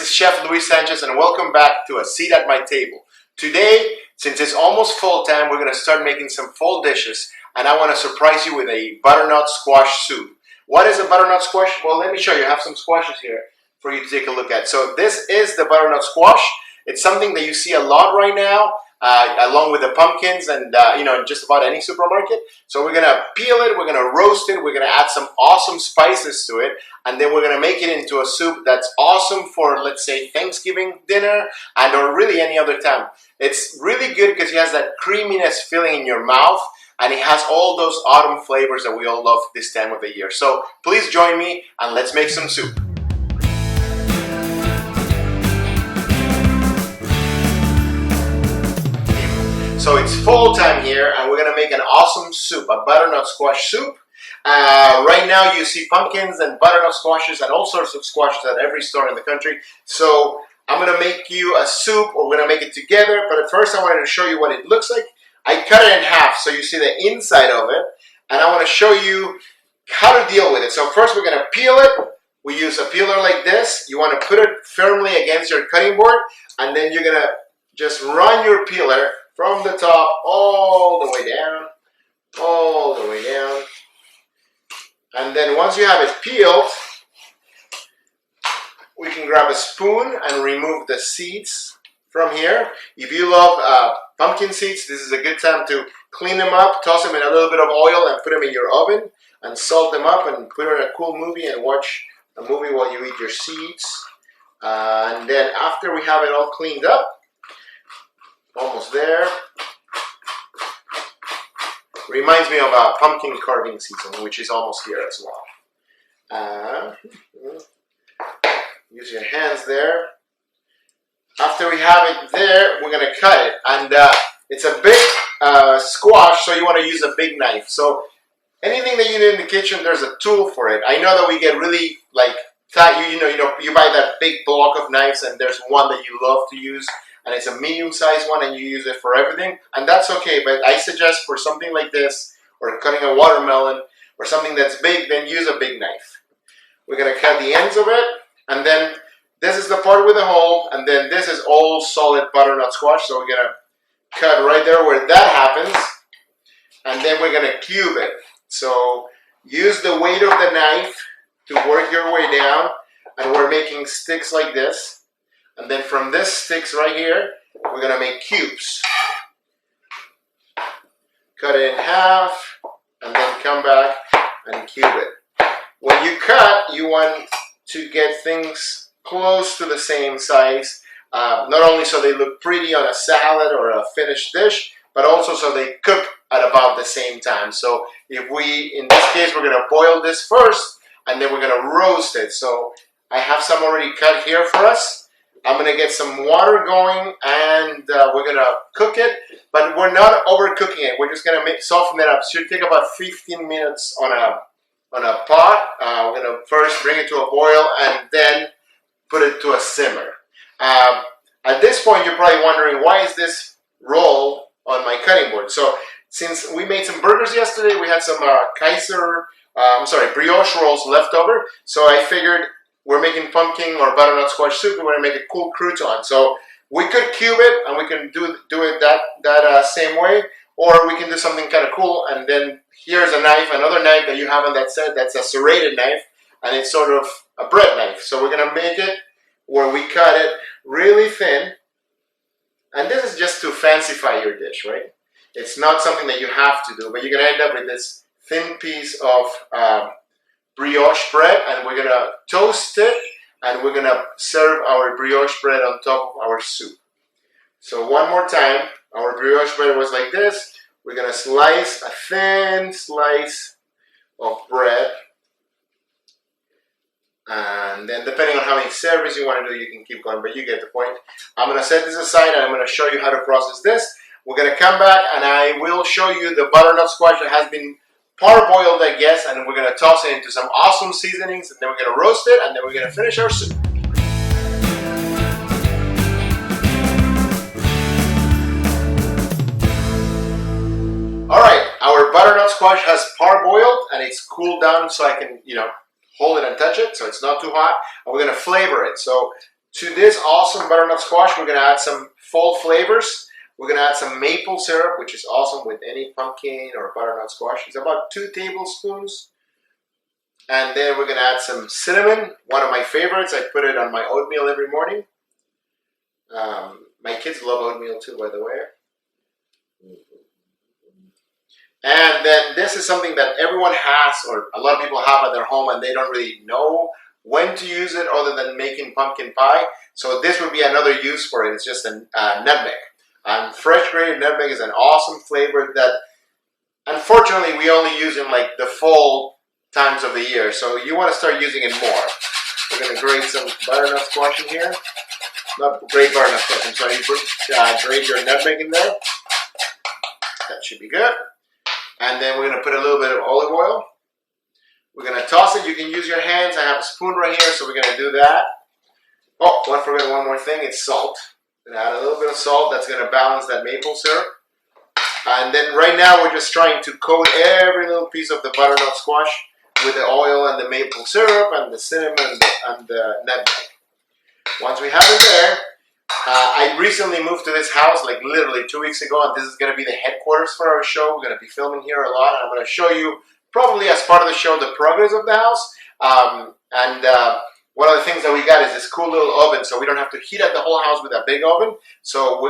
is Chef Luis Sanchez and welcome back to A Seat at My Table. Today, since it's almost fall time, we're going to start making some fall dishes and I want to surprise you with a butternut squash soup. What is a butternut squash? Well, let me show you. I have some squashes here for you to take a look at. So this is the butternut squash. It's something that you see a lot right now, along with the pumpkins and just about any supermarket. So we're gonna peel it, we're gonna roast it, we're gonna add some awesome spices to it, and then we're gonna make it into a soup that's awesome for, let's say, Thanksgiving dinner and or really any other time. It's really good because it has that creaminess filling in your mouth, and it has all those autumn flavors that we all love this time of the year. So please join me and let's make some soup. So it's fall time here and we're gonna make an awesome soup, a butternut squash soup. Right now you see pumpkins and butternut squashes and all sorts of squashes at every store in the country. So I'm gonna make you a soup, or we're gonna make it together, but at first I wanted to show you what it looks like. I cut it in half so you see the inside of it, and I wanna show you how to deal with it. So first we're gonna peel it. We use a peeler like this. You wanna put it firmly against your cutting board, and then you're gonna just run your peeler from the top all the way down, all the way down. And then once you have it peeled, we can grab a spoon and remove the seeds from here. If you love pumpkin seeds, this is a good time to clean them up, toss them in a little bit of oil and put them in your oven and salt them up and put on a cool movie and watch a movie while you eat your seeds. And then after we have it all cleaned up, almost there. Reminds me of pumpkin carving season, which is almost here as well. Use your hands there. After we have it there, we're gonna cut it. And it's a big squash, so you wanna use a big knife. So anything that you need in the kitchen, there's a tool for it. I know that we get really tight, you buy that big block of knives and there's one that you love to use. And it's a medium-sized one and you use it for everything, and that's okay, but I suggest for something like this, or cutting a watermelon, or something that's big, then use a big knife. We're gonna cut the ends of it, and then this is the part with the hole, and then this is all solid butternut squash, so we're gonna cut right there where that happens, and then we're gonna cube it. So use the weight of the knife to work your way down, and we're making sticks like this. And then from this sticks right here, we're gonna make cubes. Cut it in half, and then come back and cube it. When you cut, you want to get things close to the same size, not only so they look pretty on a salad or a finished dish, but also so they cook at about the same time. So if in this case, we're gonna boil this first, and then we're gonna roast it. So I have some already cut here for us. I'm gonna get some water going and we're gonna cook it, but we're not overcooking it. We're just gonna soften it up. It should take about 15 minutes on a pot. We're gonna first bring it to a boil and then put it to a simmer. At this point, you're probably wondering, why is this roll on my cutting board? So since we made some burgers yesterday, we had some brioche rolls left over. So I figured, we're making pumpkin or butternut squash soup, we want to make a cool crouton. So we could cube it and we can do it that same way, or we can do something kind of cool. And then here's a knife, another knife that you have on that set, that's a serrated knife, and it's sort of a bread knife. So we're gonna make it where we cut it really thin. And this is just to fancify your dish, right? It's not something that you have to do, but you're gonna end up with this thin piece of brioche bread, and we're gonna toast it, and we're gonna serve our brioche bread on top of our soup. So one more time, our brioche bread was like this. We're gonna slice a thin slice of bread, and then depending on how many servings you want to do, you can keep going, but you get the point. I'm gonna set this aside and I'm gonna show you how to process this. We're gonna come back and I will show you the butternut squash that has been parboiled, I guess, and we're gonna toss it into some awesome seasonings, and then we're gonna roast it, and then we're gonna finish our soup. All right, our butternut squash has parboiled, and it's cooled down so I can, hold it and touch it, so it's not too hot. And we're gonna flavor it. So To this awesome butternut squash, we're going to add some fall flavors. We're going to add some maple syrup, which is awesome with any pumpkin or butternut squash. It's about 2 tablespoons. And then we're going to add some cinnamon, one of my favorites. I put it on my oatmeal every morning. My kids love oatmeal too, by the way. And then this is something that everyone has, or a lot of people have at their home, and they don't really know when to use it other than making pumpkin pie. So this would be another use for it. It's just a nutmeg. And fresh grated nutmeg is an awesome flavor that unfortunately we only use in like the fall times of the year. So you want to start using it more. We're going to grate some butternut squash in here. Not grate butternut squash, I'm sorry. Grate your nutmeg in there. That should be good. And then we're going to put a little bit of olive oil. We're going to toss it. You can use your hands. I have a spoon right here, so we're going to do that. Oh, I forgot one more thing. It's salt. We're going to add a little bit of salt. That's going to balance that maple syrup. And then right now we're just trying to coat every little piece of the butternut squash with the oil and the maple syrup and the cinnamon and the nutmeg. Once we have it there, I recently moved to this house like literally 2 weeks ago, and this is going to be the headquarters for our show. We're going to be filming here a lot, and I'm going to show you probably as part of the show the progress of the house. One of the things that we got is this cool little oven, so we don't have to heat up the whole house with a big oven. So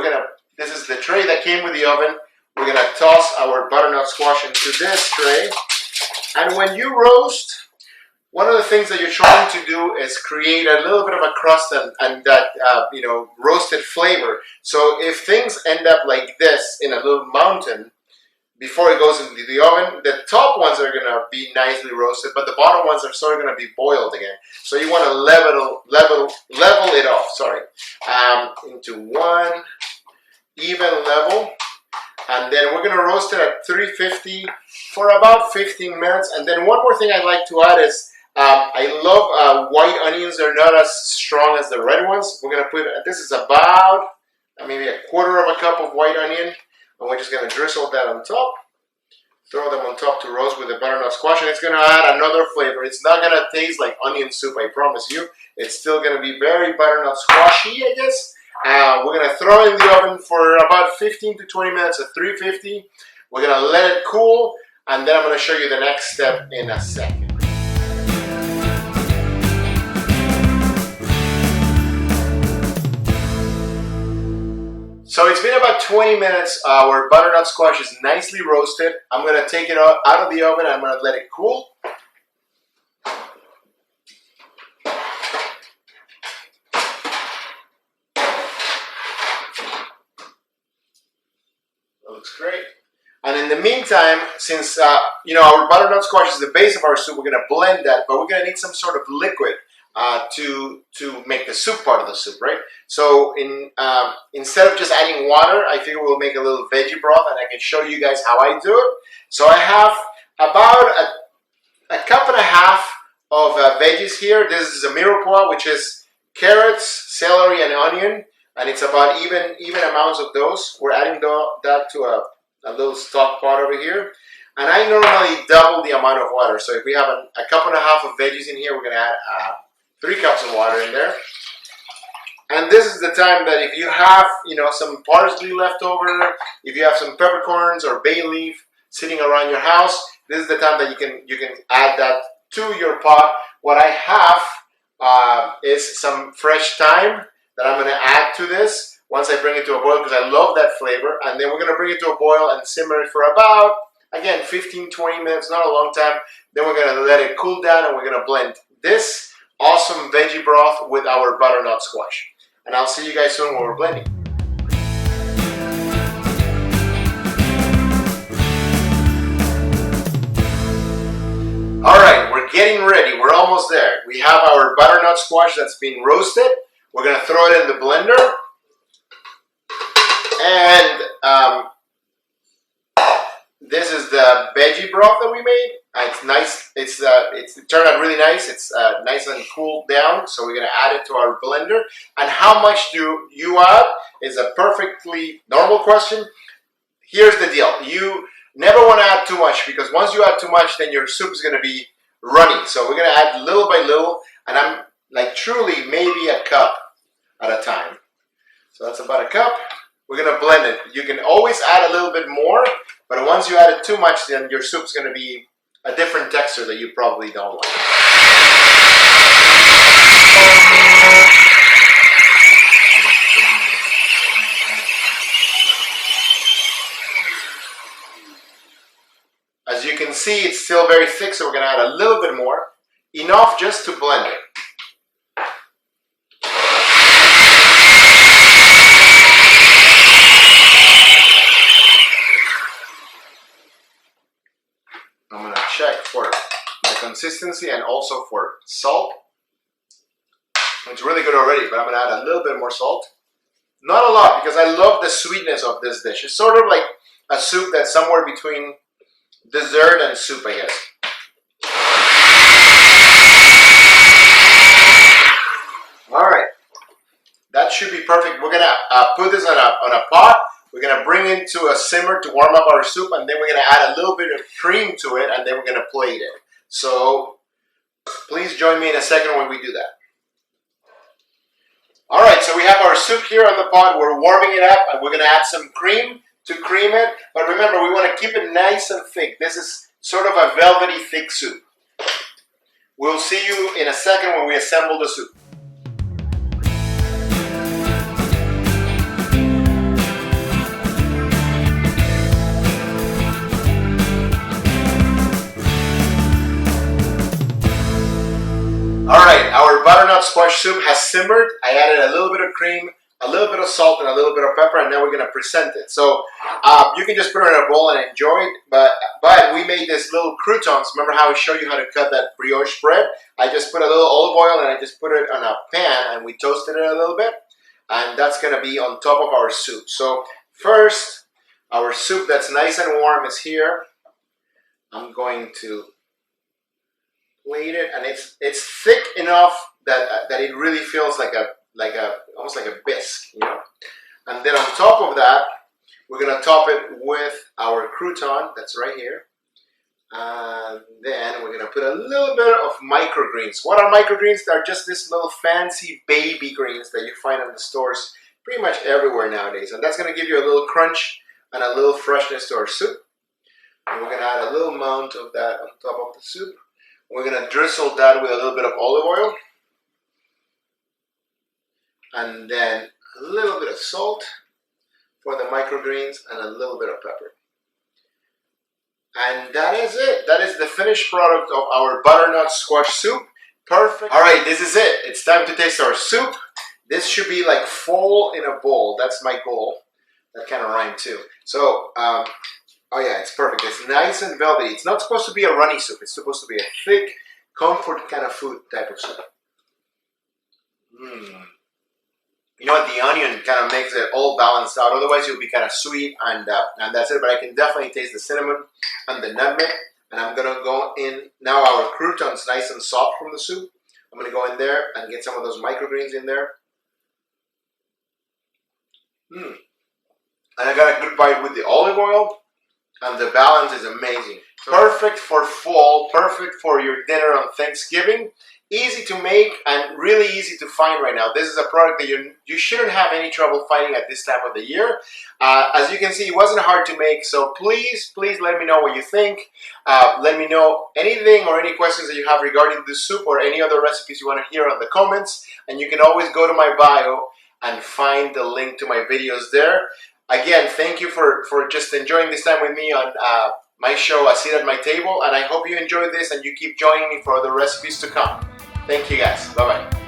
this is the tray that came with the oven. We're going to toss our butternut squash into this tray. And when you roast, one of the things that you're trying to do is create a little bit of a crust and that roasted flavor. So if things end up like this in a little mountain before it goes into the oven, the top ones are going to be nicely roasted, but the bottom ones are sort of going to be boiled again. So you want to level it off. Sorry, into one even level. And then we're going to roast it at 350 for about 15 minutes. And then one more thing I'd like to add is I love white onions. They're not as strong as the red ones. We're going to put, this is about maybe a quarter of a cup of white onion. And we're just going to drizzle that on top. Throw them on top to roast with the butternut squash. And it's going to add another flavor. It's not going to taste like onion soup, I promise you. It's still going to be very butternut squashy, I guess. We're going to throw it in the oven for about 15 to 20 minutes at 350. We're going to let it cool, and then I'm going to show you the next step in a second. So it's been about 20 minutes. Our butternut squash is nicely roasted. I'm going to take it out of the oven. I'm going to let it cool. Looks great. And in the meantime, since our butternut squash is the base of our soup, we're going to blend that, but we're going to need some sort of liquid to make the soup part of the soup, right? So instead of just adding water, I figure we'll make a little veggie broth, and I can show you guys how I do it. So I have about a cup and a half of veggies here. This is a mirepoix, which is carrots, celery, and onion. And it's about even amounts of those. We're adding that to a little stock pot over here. And I normally double the amount of water. So if we have a cup and a half of veggies in here, we're going to add 3 cups of water in there. And this is the time that if you have, some parsley left over, if you have some peppercorns or bay leaf sitting around your house, this is the time that you can add that to your pot. What I have is some fresh thyme that I'm going to add to this once I bring it to a boil, because I love that flavor. And then we're going to bring it to a boil and simmer it for about, again, 15-20 minutes, not a long time. Then we're going to let it cool down, and we're going to blend this awesome veggie broth with our butternut squash. And I'll see you guys soon when we're blending. All right, we're getting ready. We're almost there. We have our butternut squash that's been roasted. We're going to throw it in the blender, and this is the veggie broth that we made. It's nice. It turned out really nice. It's nice and cooled down, so we're going to add it to our blender. And how much do you add is a perfectly normal question. Here's the deal. You never want to add too much, because once you add too much, then your soup is going to be runny. So we're going to add little by little, and I'm like truly maybe a cup at a time. So that's about a cup. We're gonna blend it. You can always add a little bit more, but once you add it too much, then your soup's gonna be a different texture that you probably don't like. As you can see, it's still very thick, so we're gonna add a little bit more. Enough just to blend it. I'm gonna check for the consistency and also for salt. It's really good already, but I'm gonna add a little bit more salt. Not a lot, because I love the sweetness of this dish. It's sort of like a soup that's somewhere between dessert and soup, I guess. All right, that should be perfect. We're gonna put this on a pot. We're gonna bring it to a simmer to warm up our soup, and then we're gonna add a little bit of cream to it, and then we're gonna plate it. So please join me in a second when we do that. All right, so we have our soup here on the pot. We're warming it up, and we're gonna add some cream to cream it. But remember, we want to keep it nice and thick. This is sort of a velvety thick soup. We'll see you in a second when we assemble the soup. All right, our butternut squash soup has simmered. I added a little bit of cream, a little bit of salt, and a little bit of pepper, and now we're gonna present it. So you can just put it in a bowl and enjoy it, but we made this little croutons. Remember how I showed you how to cut that brioche bread? I just put a little olive oil and I just put it on a pan and we toasted it a little bit, and that's gonna be on top of our soup. So first, our soup that's nice and warm is here. I'm going to plate it, and it's thick enough that it really feels like almost like a bisque, you know. And then on top of that, we're gonna top it with our crouton that's right here, and then we're gonna put a little bit of microgreens. What are microgreens? They're just this little fancy baby greens that you find in the stores pretty much everywhere nowadays, and that's gonna give you a little crunch and a little freshness to our soup. And we're gonna add a little amount of that on top of the soup. We're gonna drizzle that with a little bit of olive oil, and then a little bit of salt for the microgreens and a little bit of pepper. And that is it. That is the finished product of our butternut squash soup. Perfect. All right, this is it. It's time to taste our soup. This should be like full in a bowl. That's my goal. That kind of rhymed too. So, oh yeah, it's perfect. It's nice and velvety. It's not supposed to be a runny soup. It's supposed to be a thick, comfort kind of food type of soup. You know what? The onion kind of makes it all balanced out. Otherwise, you'll be kind of sweet, and that's it. But I can definitely taste the cinnamon and the nutmeg. And I'm gonna go in now. Our croutons nice and soft from the soup. I'm gonna go in there and get some of those microgreens in there. And I got a good bite with the olive oil. And the balance is amazing. Perfect for fall, perfect for your dinner on Thanksgiving. Easy to make and really easy to find right now. This is a product that you shouldn't have any trouble finding at this time of the year. As you can see, it wasn't hard to make, so please let me know what you think. Let me know anything or any questions that you have regarding this soup or any other recipes you want to hear on the comments. And you can always go to my bio and find the link to my videos there. Again, thank you for just enjoying this time with me on my show, A Seat at My Table, and I hope you enjoyed this and you keep joining me for other recipes to come. Thank you guys. Bye-bye.